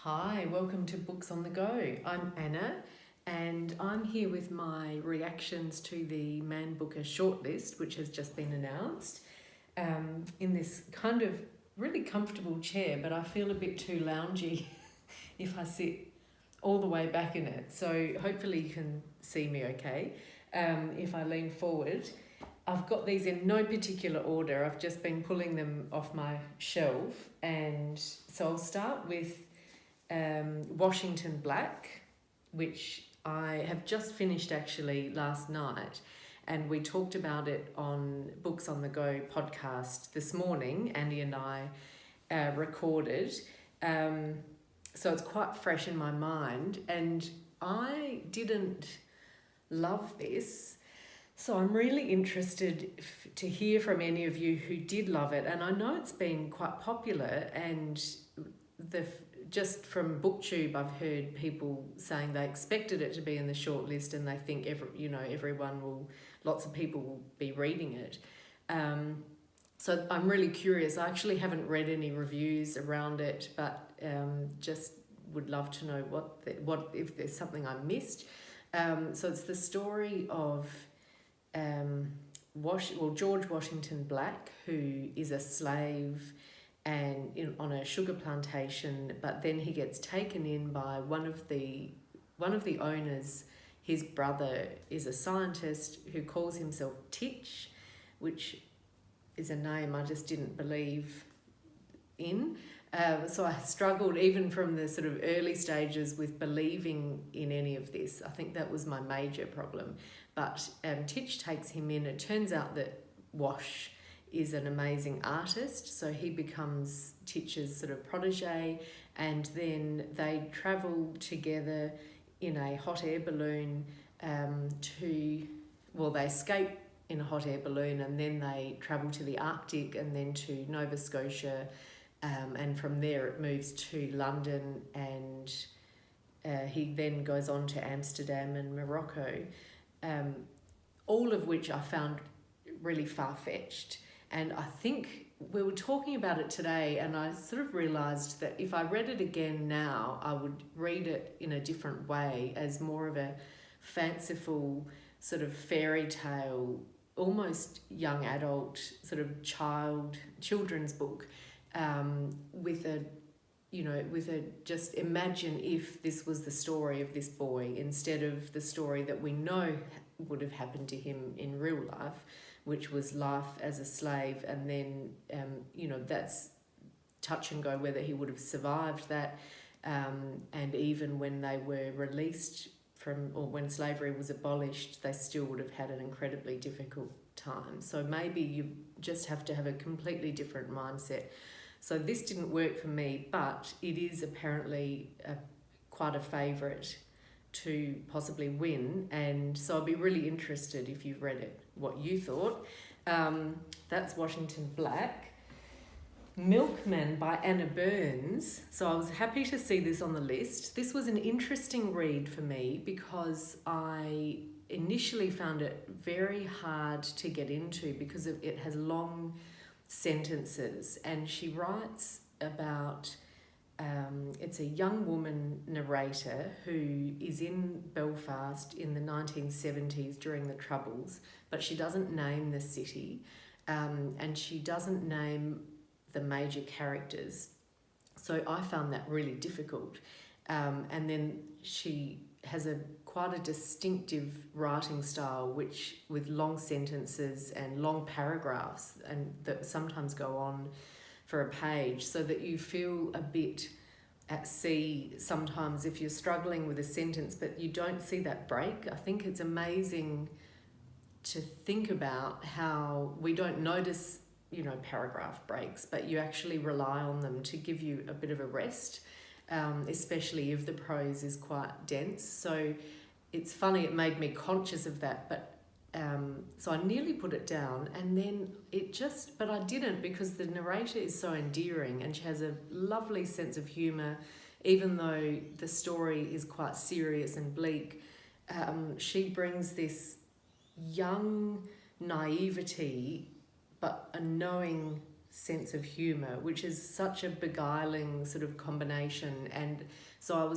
Hi, welcome to Books on the Go. I'm Anna, and I'm here with my reactions to the Man Booker Shortlist, which has just been announced, in this kind of really comfortable chair, but I feel a bit too loungy if I sit all the way back in it. So hopefully you can see me okay if I lean forward. I've got these in no particular order. I've just been pulling them off my shelf, and so I'll start with Washington Black, which I have just finished actually last night, and we talked about it on Books on the Go podcast this morning. Andy and I recorded, so it's quite fresh in my mind, and I didn't love this. So I'm really interested to hear from any of you who did love it, and I know it's been quite popular, and just from BookTube, I've heard people saying they expected it to be in the shortlist, and they think lots of people will be reading it. So I'm really curious. I actually haven't read any reviews around it, but just would love to know what if there's something I missed. So it's the story of George Washington Black, who is a slave and on a sugar plantation, but then he gets taken in by one of the owners. His brother is a scientist who calls himself Titch, which is a name I just didn't believe in. So I struggled even from the sort of early stages with believing in any of this. I think that was my major problem. But Titch takes him in. It turns out that Wash is an amazing artist, so he becomes Titch's sort of protege, and then they travel together in a hot air balloon they escape in a hot air balloon, and then they travel to the Arctic and then to Nova Scotia, and from there it moves to London, and he then goes on to Amsterdam and Morocco, all of which I found really far-fetched. And I think we were talking about it today, and I sort of realised that if I read it again now, I would read it in a different way, as more of a fanciful sort of fairy tale, almost young adult sort of children's book, just imagine if this was the story of this boy instead of the story that we know would have happened to him in real life, which was life as a slave, and then that's touch and go whether he would have survived that, and even when they were released or when slavery was abolished, they still would have had an incredibly difficult time. So maybe you just have to have a completely different mindset. So this didn't work for me, but it is apparently quite a favourite to possibly win, and so I'll be really interested if you've read it, what you thought. That's Washington Black. Milkman by Anna Burns. So I was happy to see this on the list. This was an interesting read for me because I initially found it very hard to get into because it has long sentences, and she writes about it's a young woman narrator who is in Belfast in the 1970s during the Troubles, but she doesn't name the city, and she doesn't name the major characters. So I found that really difficult. And then she has quite a distinctive writing style, with long sentences and long paragraphs, and that sometimes go on for a page, so that you feel a bit at sea sometimes if you're struggling with a sentence, but you don't see that break. I think it's amazing to think about how we don't notice, paragraph breaks, but you actually rely on them to give you a bit of a rest, especially if the prose is quite dense. So it's funny, it made me conscious of that, but so I nearly put it down, and then but I didn't, because the narrator is so endearing and she has a lovely sense of humour, even though the story is quite serious and bleak. She brings this young naivety, but a knowing sense of humour, which is such a beguiling sort of combination. And so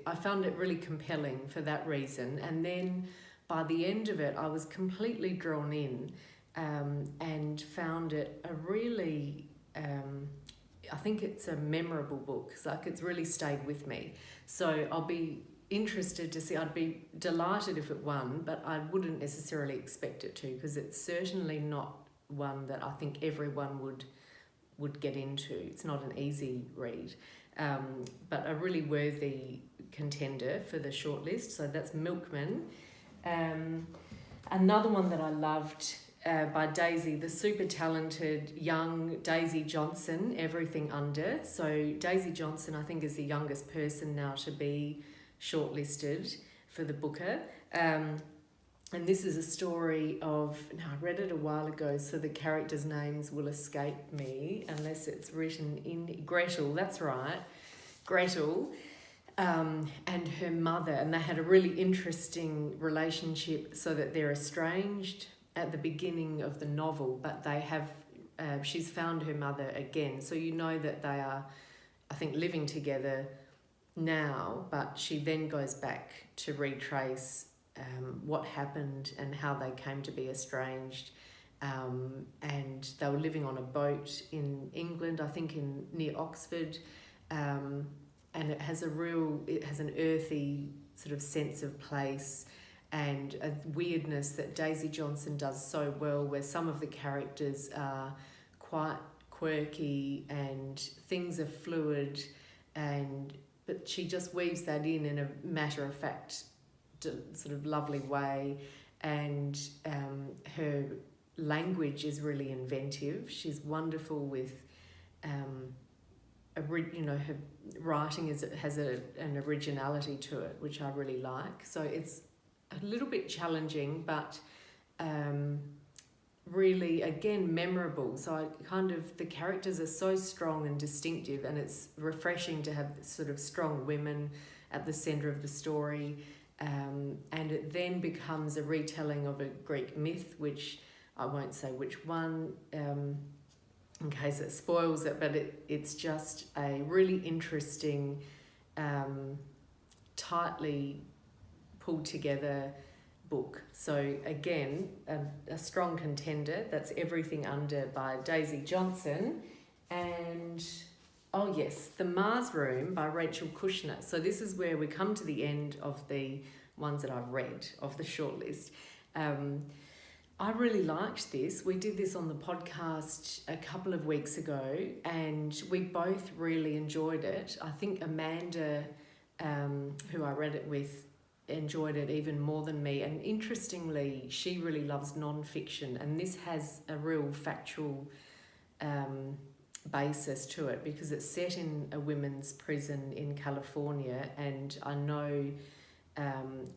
I found it really compelling for that reason. And then by the end of it, I was completely drawn in, and found it a really, I think it's a memorable book. Like, it's really stayed with me. So I'll be interested to see. I'd be delighted if it won, but I wouldn't necessarily expect it to, because it's certainly not one that I think everyone would get into. It's not an easy read, but a really worthy contender for the shortlist. So that's Milkman. Another one that I loved, by Daisy, the super talented young Daisy Johnson, Everything Under. So Daisy Johnson, I think, is the youngest person now to be shortlisted for the Booker. And this is a story of, now I read it a while ago, so the characters' names will escape me unless it's written in, Gretel, that's right, Gretel, and her mother, and they had a really interesting relationship, so that they're estranged at the beginning of the novel, but they have, she's found her mother again, so you know that they are, I think, living together now, but she then goes back to retrace what happened and how they came to be estranged, and they were living on a boat in England, I think near Oxford, and it has an earthy sort of sense of place and a weirdness that Daisy Johnson does so well, where some of the characters are quite quirky and things are fluid, but she just weaves that in a matter-of-fact sort of lovely way, and her language is really inventive. She's wonderful with, her writing has an originality to it, which I really like. So it's a little bit challenging, but really, again, memorable. So the characters are so strong and distinctive, and it's refreshing to have sort of strong women at the centre of the story. And it then becomes a retelling of a Greek myth, which I won't say which one, in case it spoils it, but it's just a really interesting, tightly pulled together book. So again, a strong contender. That's Everything Under by Daisy Johnson. And oh yes, The Mars Room by Rachel Kushner. So this is where we come to the end of the ones that I've read of the shortlist. I really liked this. We did this on the podcast a couple of weeks ago, and we both really enjoyed it. I think Amanda, who I read it with, enjoyed it even more than me. And interestingly, she really loves non-fiction, and this has a real factual basis to it, because it's set in a women's prison in California, and I know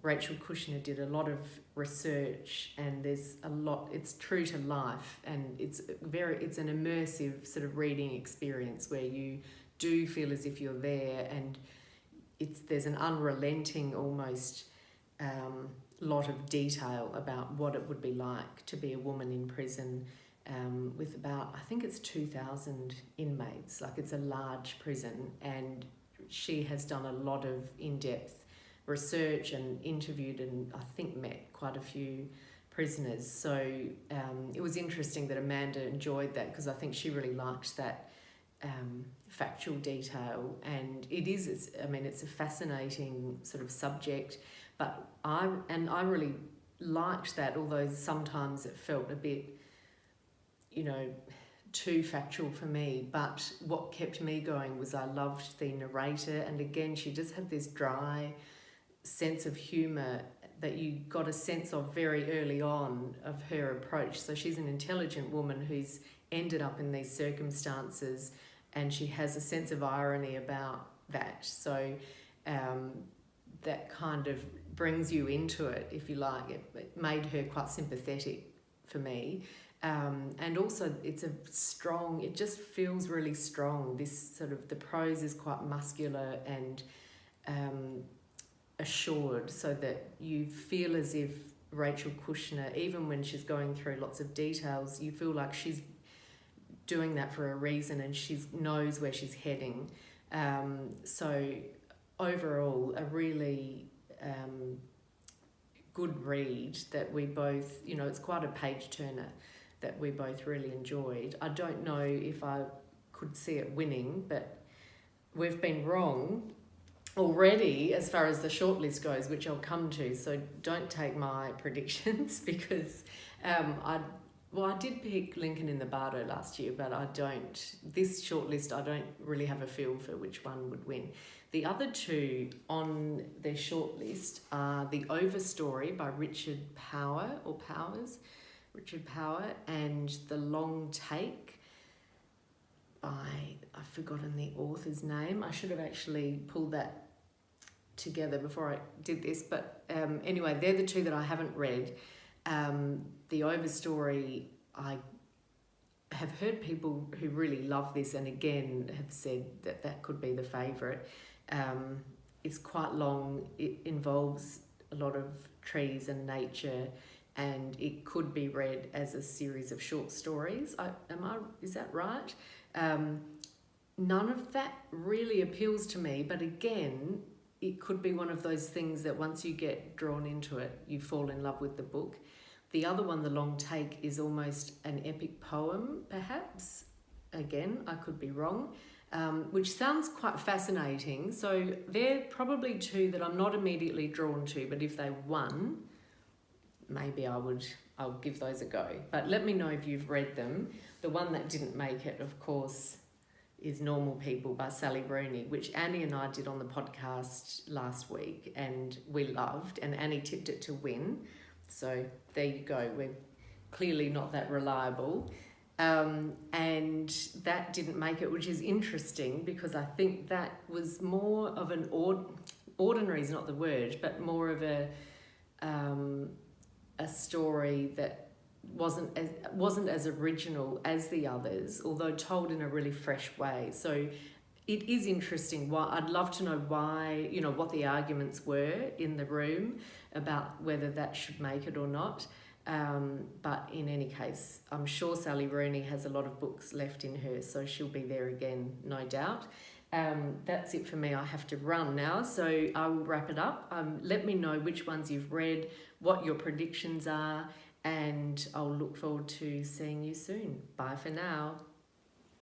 Rachel Kushner did a lot of research, and there's a lot, it's true to life, and it's an immersive sort of reading experience where you do feel as if you're there, and there's an unrelenting almost lot of detail about what it would be like to be a woman in prison, with about, I think it's 2,000 inmates. Like, it's a large prison, and she has done a lot of in-depth research and interviewed and I think met quite a few prisoners. So it was interesting that Amanda enjoyed that, because I think she really liked that factual detail, and it's a fascinating sort of subject, but I really liked that, although sometimes it felt a bit, too factual for me. But what kept me going was I loved the narrator, and again, she just had this dry sense of humour that you got a sense of very early on of her approach. So she's an intelligent woman who's ended up in these circumstances, and she has a sense of irony about that. So that kind of brings you into it, if you like. It made her quite sympathetic for me. And also it just feels really strong. This sort of, the prose is quite muscular and assured, so that you feel as if Rachel Kushner, even when she's going through lots of details, you feel like she's doing that for a reason, and she knows where she's heading. So overall, a really good read that we both, it's quite a page turner that we both really enjoyed. I don't know if I could see it winning, but we've been wrong already as far as the shortlist goes, which I'll come to, so don't take my predictions because I did pick Lincoln in the Bardo last year, but this shortlist, I don't really have a feel for which one would win. The other two on their shortlist are The Overstory by Richard Powers, and The Long Take by, I've forgotten the author's name. I should have actually pulled that together before I did this, but anyway, they're the two that I haven't read. The Overstory, I have heard people who really love this and again have said that could be the favourite. It's quite long, it involves a lot of trees and nature, and it could be read as a series of short stories. Is that right? None of that really appeals to me, but again, it could be one of those things that once you get drawn into it, you fall in love with the book. The other one, The Long Take, is almost an epic poem, perhaps. Again, I could be wrong, which sounds quite fascinating. So they're probably two that I'm not immediately drawn to, but if they won, maybe I'll give those a go. But let me know if you've read them. The one that didn't make it, of course, is Normal People by Sally Rooney, which Annie and I did on the podcast last week and we loved, and Annie tipped it to win. So there you go. We're clearly not that reliable. And that didn't make it, which is interesting because I think that was more of an ordinary is not the word, but more of a story that wasn't as original as the others, although told in a really fresh way. So it is interesting. I'd love to know why, what the arguments were in the room about whether that should make it or not. But in any case, I'm sure Sally Rooney has a lot of books left in her, so she'll be there again, no doubt. That's it for me. I have to run now, so I will wrap it up. Let me know which ones you've read, what your predictions are, and I'll look forward to seeing you soon. Bye for now.